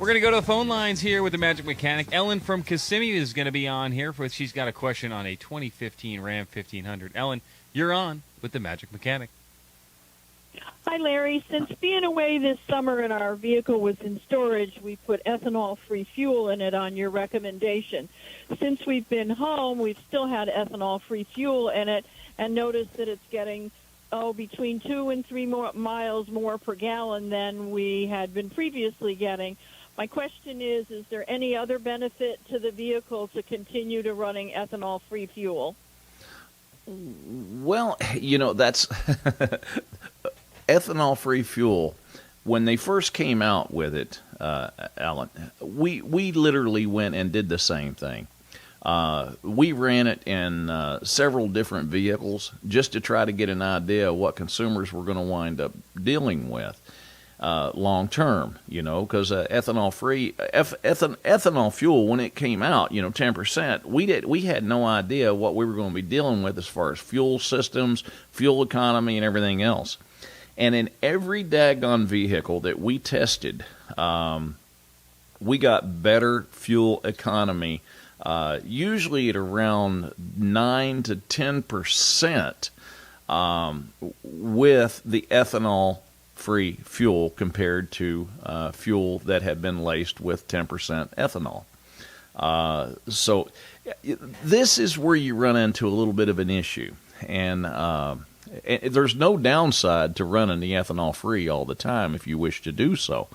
We're going to go to the phone lines here with the Magic Mechanic. Ellen from Kissimmee is going to be on here. She's got a question on a 2015 Ram 1500. Ellen, you're on with the Magic Mechanic. Hi, Larry. Since being away this summer and our vehicle was in storage, we put ethanol-free fuel in it on your recommendation. Since we've been home, we've still had ethanol-free fuel in it and noticed that it's getting, between 2 and 3 miles more per gallon than we had been previously getting. My question is there any other benefit to the vehicle to continue to running ethanol-free fuel? Well, that's ethanol-free fuel. When they first came out with it, Alan, we literally went and did the same thing. We ran it in several different vehicles just to try to get an idea of what consumers were going to wind up dealing with long term, because ethanol fuel, when it came out, 10%, we had no idea what we were going to be dealing with as far as fuel systems, fuel economy, and everything else. And in every daggone vehicle that we tested, we got better fuel economy, usually at around 9 to 10% with the ethanol-free fuel compared to fuel that had been laced with 10% ethanol. So this is where you run into a little bit of an issue. And there's no downside to running the ethanol-free all the time if you wish to do so.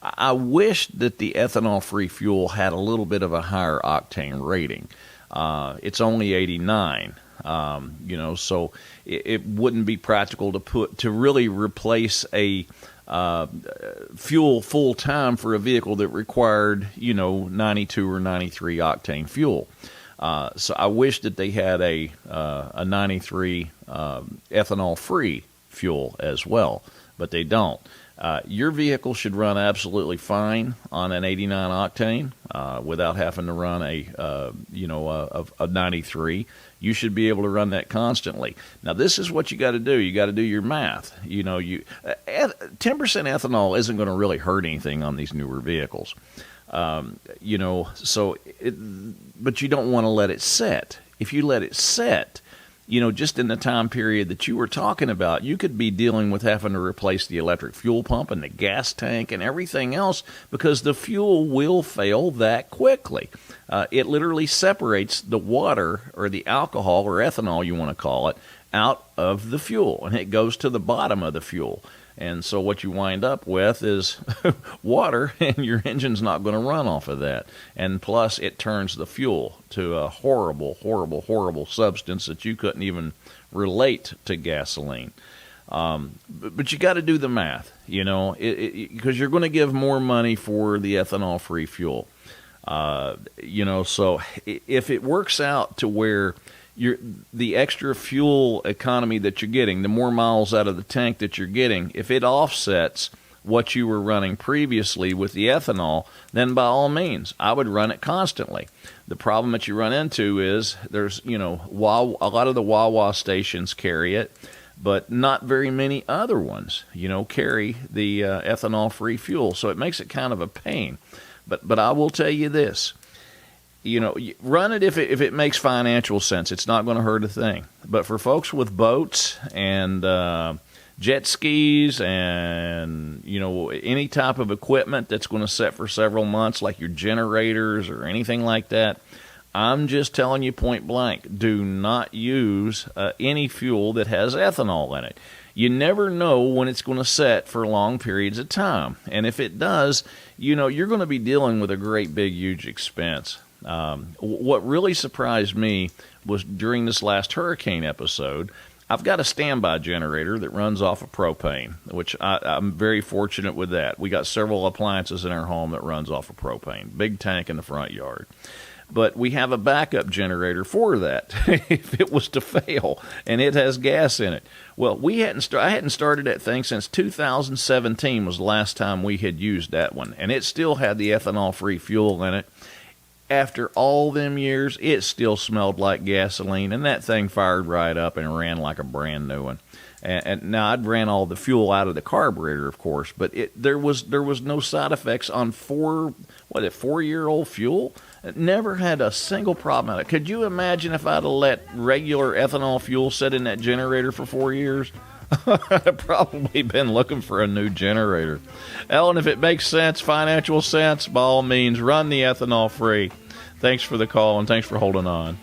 I wish that the ethanol-free fuel had a little bit of a higher octane rating. It's only 89, so it wouldn't be practical to really replace a fuel full time for a vehicle that required 92 or 93 octane fuel. So I wish that they had a 93 ethanol-free fuel as well, but they don't. Your vehicle should run absolutely fine on an 89 octane without having to run a 93. You should be able to run that constantly. Now, this is what you got to do. You got to do your math. 10% ethanol isn't going to really hurt anything on these newer vehicles. But you don't want to let it set. If you let it set, just in the time period that you were talking about, you could be dealing with having to replace the electric fuel pump and the gas tank and everything else because the fuel will fail that quickly. It literally separates the water or the alcohol or ethanol, you want to call it, out of the fuel, and it goes to the bottom of the fuel. And so what you wind up with is water, and your engine's not going to run off of that. And plus, it turns the fuel to a horrible, horrible, horrible substance that you couldn't even relate to gasoline. But you got to do the math, because you're going to give more money for the ethanol-free fuel. So if it works out to where the extra fuel economy that you're getting, the more miles out of the tank that you're getting, if it offsets what you were running previously with the ethanol, then by all means, I would run it constantly. The problem that you run into is there's, a lot of the Wawa stations carry it, but not very many other ones, carry the ethanol-free fuel. So it makes it kind of a pain. But I will tell you this. Run it if it makes financial sense. It's not going to hurt a thing. But for folks with boats and jet skis and, any type of equipment that's going to set for several months, like your generators or anything like that, I'm just telling you point blank, do not use any fuel that has ethanol in it. You never know when it's going to set for long periods of time. And if it does, you're going to be dealing with a great big huge expense. What really surprised me was during this last hurricane episode, I've got a standby generator that runs off of propane, which I'm very fortunate with that. We got several appliances in our home that runs off of propane, big tank in the front yard. But we have a backup generator for that if it was to fail, and it has gas in it. Well, I hadn't started that thing since 2017 was the last time we had used that one, and it still had the ethanol-free fuel in it. After all them years, it still smelled like gasoline, and that thing fired right up and ran like a brand new one. And now I'd ran all the fuel out of the carburetor, of course, but there was no side effects on 4-year-old fuel. It never had a single problem out of it. Could you imagine if I'd have let regular ethanol fuel sit in that generator for 4 years? I'd probably been looking for a new generator. Ellen, if it makes sense, financial sense, by all means, run the ethanol free. Thanks for the call, and thanks for holding on.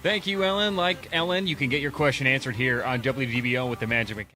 Thank you, Ellen. Like Ellen, you can get your question answered here on WDBO with the Magic Mechanic.